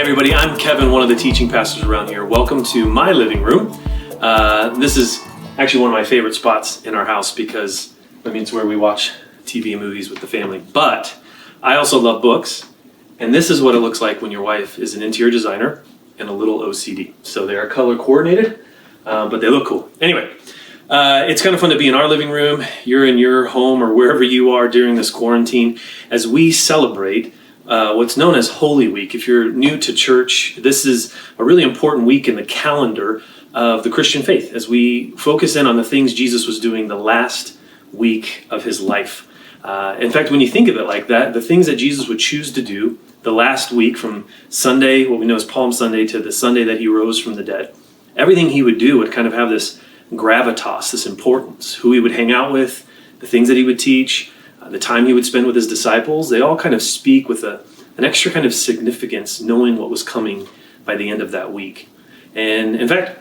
Hey everybody, I'm Kevin, one of the teaching pastors around here. Welcome to my living room. This is actually one of my favorite spots in our house because it's where we watch TV and movies with the family. But I also love books, and this is what it looks like when your wife is an interior designer and a little OCD. So they are color coordinated, but they look cool. Anyway, it's kind of fun to be in our living room. You're in your home or wherever you are during this quarantine as we celebrate what's known as Holy Week. If you're new to church, this is a really important week in the calendar of the Christian faith as we focus in on the things Jesus was doing the last week of his life. In fact, when you think of it like that, the things that Jesus would choose to do the last week from Sunday, what we know as Palm Sunday, to the Sunday that he rose from the dead, everything he would do would kind of have this gravitas, this importance. Who he would hang out with, the things that he would teach, the time he would spend with his disciples, they all kind of speak with an extra kind of significance, knowing what was coming by the end of that week. And in fact,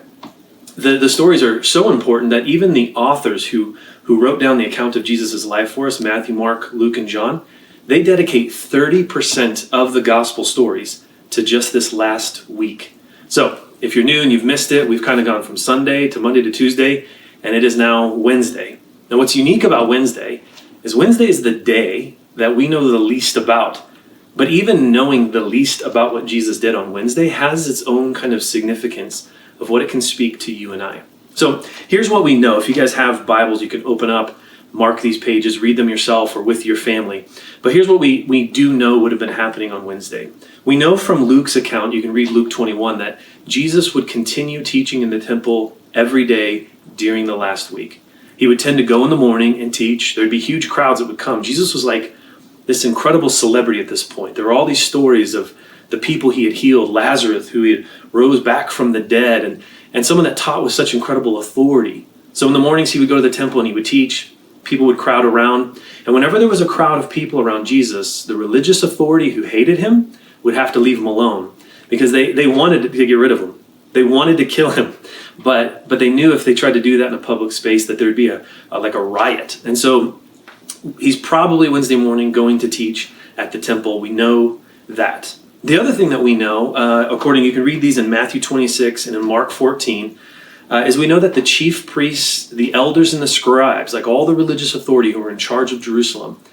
the stories are so important that even the authors who wrote down the account of Jesus' life for us, Matthew, Mark, Luke, and John, they dedicate 30% of the gospel stories to just this last week. So if you're new and you've missed it, we've kind of gone from Sunday to Monday to Tuesday, and it is now Wednesday. Now what's unique about Wednesday is the day that we know the least about. But even knowing the least about what Jesus did on Wednesday has its own kind of significance of what it can speak to you and I. So here's what we know. If you guys have Bibles, you can open up, mark these pages, read them yourself or with your family. But here's what we do know would have been happening on Wednesday. We know from Luke's account, you can read Luke 21, that Jesus would continue teaching in the temple every day during the last week. He would tend to go in the morning and teach. There'd be huge crowds that would come. Jesus was like this incredible celebrity at this point. There were all these stories of the people he had healed, Lazarus, who he had rose back from the dead, and someone that taught with such incredible authority. So in the mornings he would go to the temple and he would teach. People would crowd around. And whenever there was a crowd of people around Jesus, the religious authority who hated him would have to leave him alone because they wanted to get rid of him. They wanted to kill him. But they knew if they tried to do that in a public space that there would be a riot. And so he's probably Wednesday morning going to teach at the temple. We know that. The other thing that we know, you can read these in Matthew 26 and in Mark 14, is we know that the chief priests, the elders, and the scribes, like all the religious authority who were in charge of Jerusalem,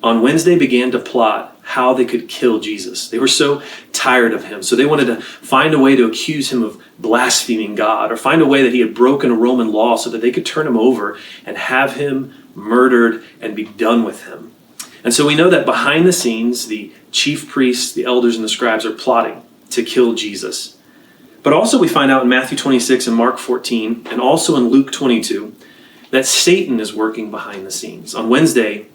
on Wednesday began to plot how they could kill Jesus. They were so tired of him. So they wanted to find a way to accuse him of blaspheming God or find a way that he had broken a Roman law so that they could turn him over and have him murdered and be done with him. And so we know that behind the scenes, the chief priests, the elders, and the scribes are plotting to kill Jesus. But also we find out in Matthew 26 and Mark 14 and also in Luke 22 that Satan is working behind the scenes. On Wednesday,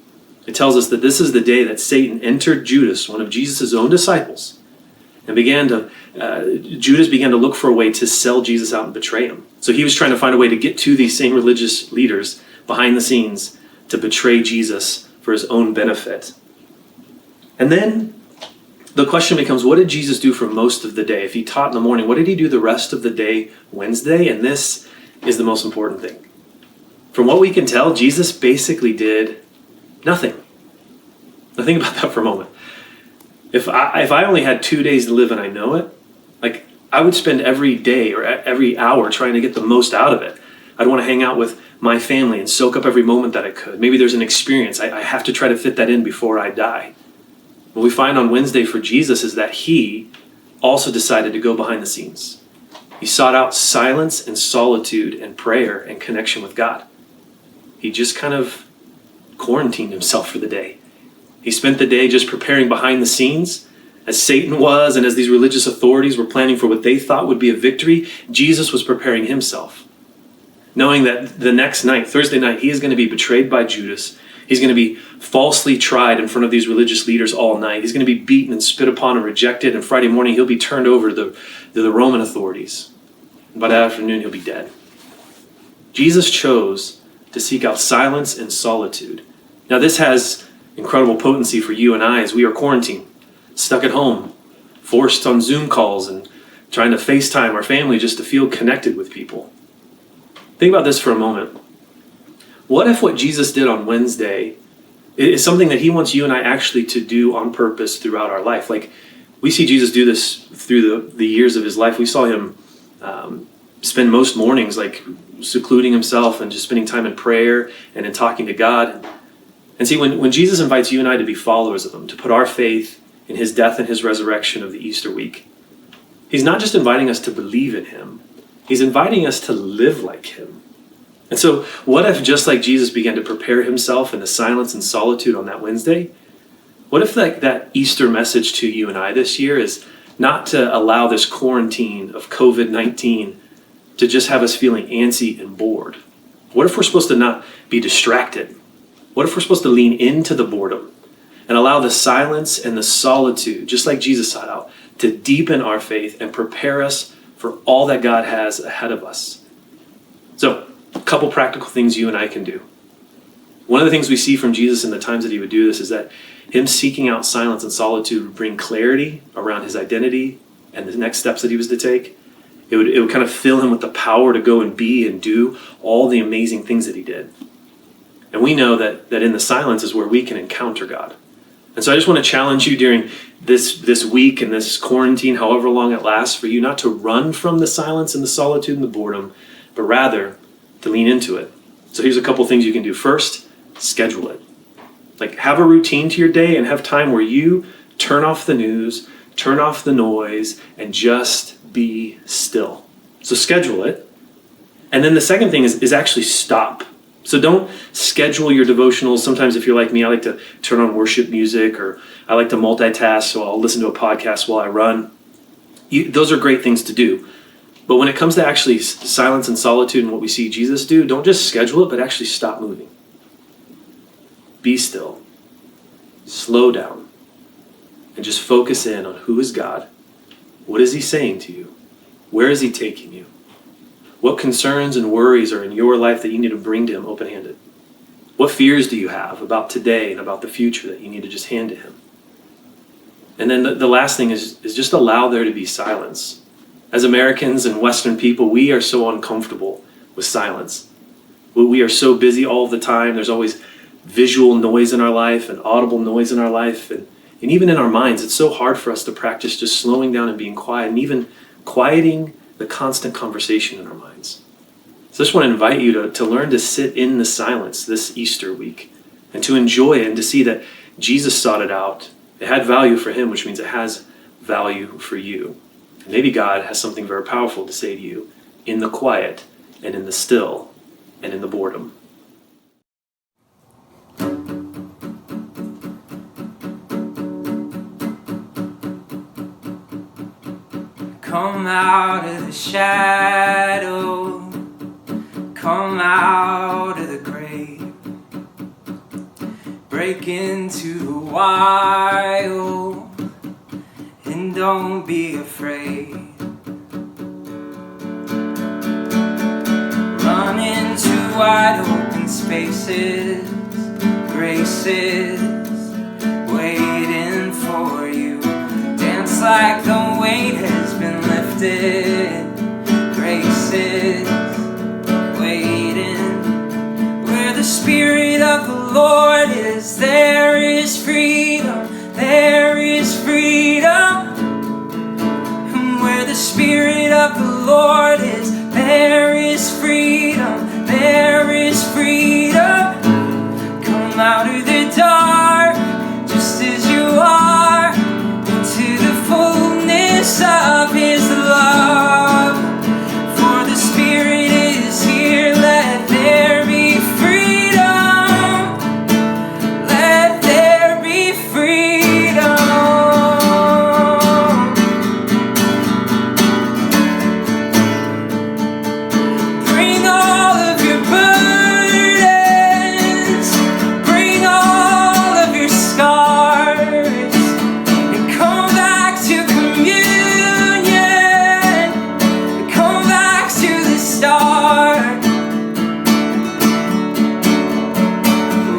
it tells us that this is the day that Satan entered Judas, one of Jesus' own disciples, and Judas began to look for a way to sell Jesus out and betray him. So he was trying to find a way to get to these same religious leaders behind the scenes to betray Jesus for his own benefit. And then the question becomes, what did Jesus do for most of the day? If he taught in the morning, what did he do the rest of the day Wednesday? And this is the most important thing. From what we can tell, Jesus basically did nothing. Now think about that for a moment. If I only had 2 days to live and I know it, I would spend every day or every hour trying to get the most out of it. I'd want to hang out with my family and soak up every moment that I could. Maybe there's an experience. I have to try to fit that in before I die. What we find on Wednesday for Jesus is that he also decided to go behind the scenes. He sought out silence and solitude and prayer and connection with God. He just kind of quarantined himself for the day. He spent the day just preparing behind the scenes. As Satan was and as these religious authorities were planning for what they thought would be a victory, Jesus was preparing himself, knowing that the next night, Thursday night, he is going to be betrayed by Judas. He's going to be falsely tried in front of these religious leaders all night. He's going to be beaten and spit upon and rejected, and Friday morning he'll be turned over to the Roman authorities. And by that afternoon he'll be dead. Jesus chose to seek out silence and solitude. Now this has incredible potency for you and I as we are quarantined, stuck at home, forced on Zoom calls and trying to FaceTime our family just to feel connected with people. Think about this for a moment. What if what Jesus did on Wednesday is something that he wants you and I actually to do on purpose throughout our life? We see Jesus do this through the years of his life, we saw him spend most mornings like secluding himself and just spending time in prayer and in talking to God. And see, when Jesus invites you and I to be followers of him, to put our faith in his death and his resurrection of the Easter week, he's not just inviting us to believe in him, he's inviting us to live like him. And so what if, just like Jesus began to prepare himself in the silence and solitude on that Wednesday, what if that Easter message to you and I this year is not to allow this quarantine of COVID-19 to just have us feeling antsy and bored? What if we're supposed to not be distracted? What if we're supposed to lean into the boredom and allow the silence and the solitude, just like Jesus sought out, to deepen our faith and prepare us for all that God has ahead of us? So, a couple practical things you and I can do. One of the things we see from Jesus in the times that he would do this is that him seeking out silence and solitude would bring clarity around his identity and the next steps that he was to take. It would kind of fill him with the power to go and be and do all the amazing things that he did. And we know that in the silence is where we can encounter God. And so I just want to challenge you during this week and this quarantine, however long it lasts, for you not to run from the silence and the solitude and the boredom, but rather to lean into it. So here's a couple things you can do. First, schedule it. Like, have a routine to your day and have time where you turn off the news, turn off the noise, and just be still. So schedule it. And then the second thing is actually stop. So don't schedule your devotionals. Sometimes if you're like me, I like to turn on worship music, or I like to multitask, so I'll listen to a podcast while I run. Those are great things to do. But when it comes to actually silence and solitude and what we see Jesus do, don't just schedule it, but actually stop moving. Be still. Slow down. And just focus in on who is God. What is he saying to you? Where is he taking you? What concerns and worries are in your life that you need to bring to him open-handed? What fears do you have about today and about the future that you need to just hand to him? And then the last thing is just allow there to be silence. As Americans and Western people, we are so uncomfortable with silence. We are so busy all the time. There's always visual noise in our life and audible noise in our life. And even in our minds, it's so hard for us to practice just slowing down and being quiet, and even quieting the constant conversation in our minds. So I just want to invite you to learn to sit in the silence this Easter week and to enjoy it and to see that Jesus sought it out. It had value for him, which means it has value for you. And maybe God has something very powerful to say to you in the quiet and in the still and in the boredom. Come out of the shadow, come out of the grave, break into the wild, and don't be afraid. Run into wide open spaces, graces waiting for you. Dance like the weight has been lifted, graces waiting. Where the Spirit of the Lord is, there is freedom, there is freedom. And where the Spirit of the Lord is, there is freedom, there is freedom. Come out of the dark, just as you are, into the fullness of his love. For the Spirit is here, let there be freedom, let there be freedom. Bring all of your burdens, bring all of your scars, and come back to communion, come back to the start.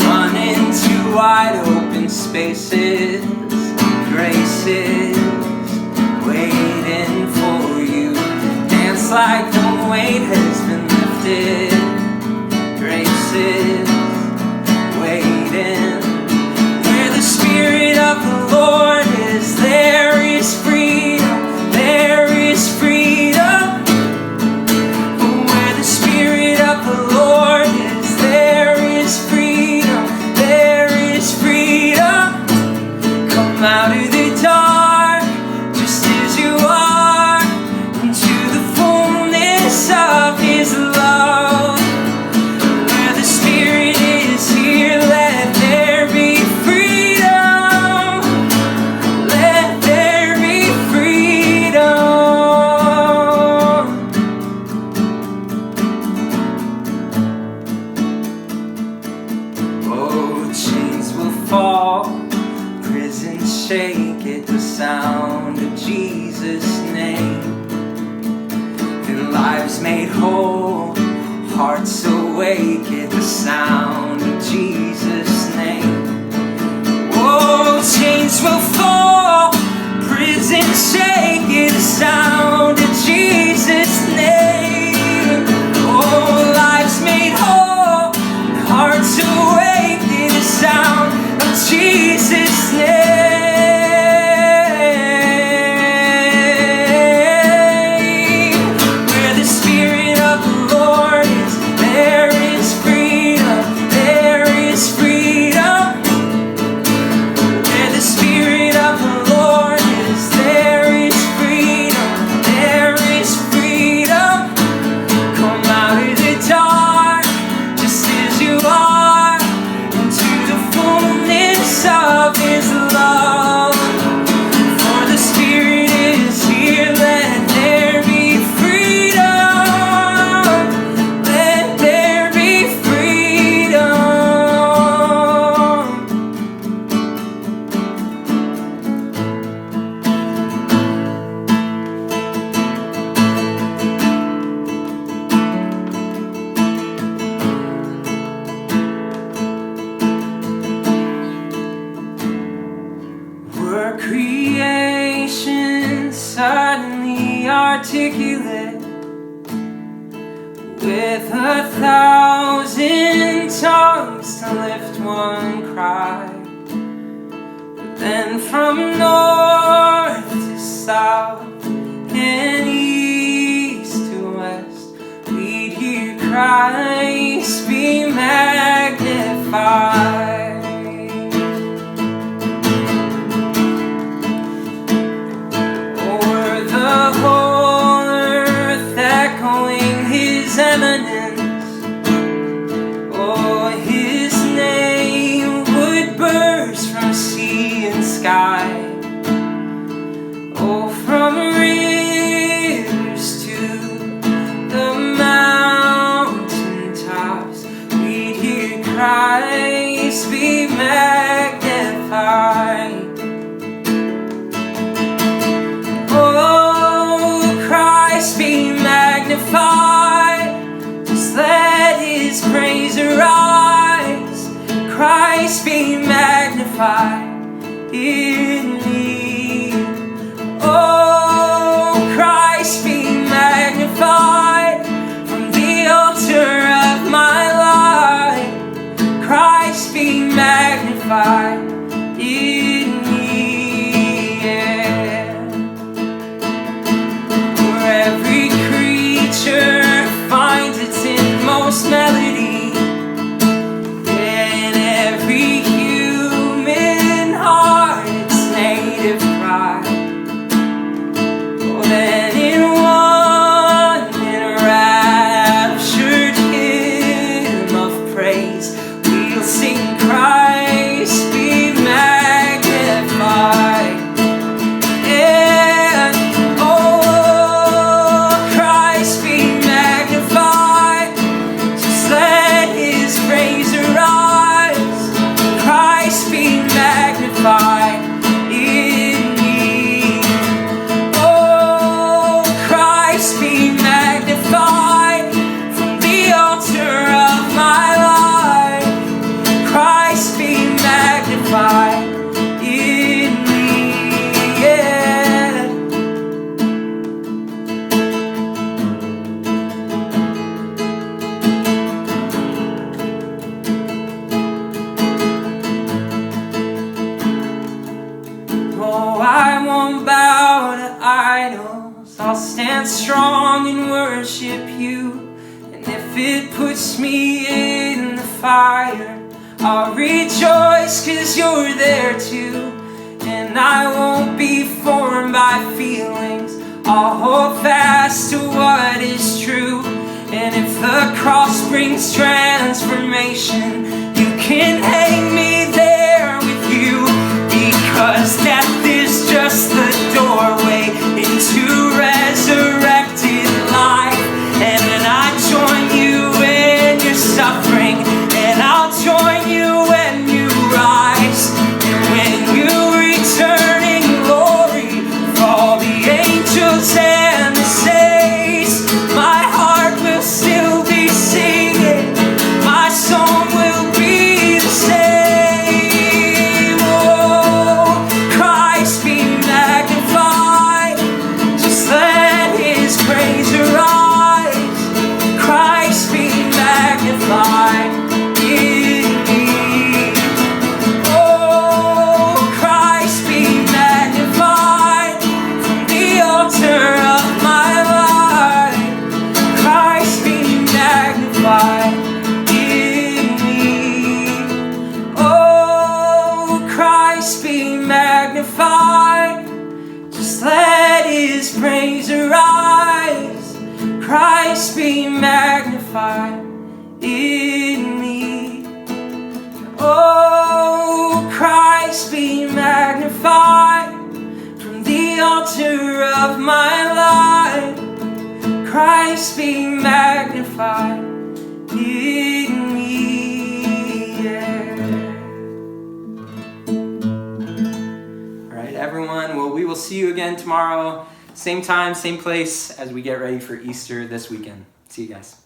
Run into wide open spaces, graces waiting for you. Dance like the weight has been lifted, graces waiting. Where the Spirit of the Lord is, there is freedom, made whole, hearts awake at the sound of Jesus' name. Oh, chains will fall, prisons shake at the sound of Jesus' name. Oh, lives made whole, hearts awake at the sound of Jesus' name. Creation suddenly articulate with 1,000 tongues to lift one cry. But then from north to south and east to west, we'd hear Christ be magnified. Eminence, oh, his name would burst from sea and sky. Oh, from rivers to the mountain tops, we'd hear Christ be magnified. Oh, Christ be magnified. Let his praise arise, Christ be magnified in me. Oh, Christ be magnified from the altar of my life, Christ be magnified in me, yeah. For every creature finds its inmost melody, and every human heart its native cry. Oh, then in one enraptured hymn of praise, we'll sing Christ be magnified. And oh, Christ be magnified. Let his praise arise, Christ be magnified in me. Oh, Christ be magnified from the altar of my life, Christ be magnified in me, yeah. Oh, I won't bow to idols, I'll stand strong and worship you. And if it puts me in the fire, I'll rejoice 'cause you're there too. And I won't be formed by feelings, I'll hold fast to what is true. And if the cross brings transformation, you can hang me there with you. Because death is just the doorway into resurrected life. And then I join you in your suffering, and I'll join you when you rise. And when you return in glory for all the angels and the saints, my heart His praise arise. Christ be magnified in me. Oh, Christ be magnified from the altar of my life. Christ be magnified in me. Yeah. All right, everyone. Well, we will see you again tomorrow. Same time, same place as we get ready for Easter this weekend. See you guys.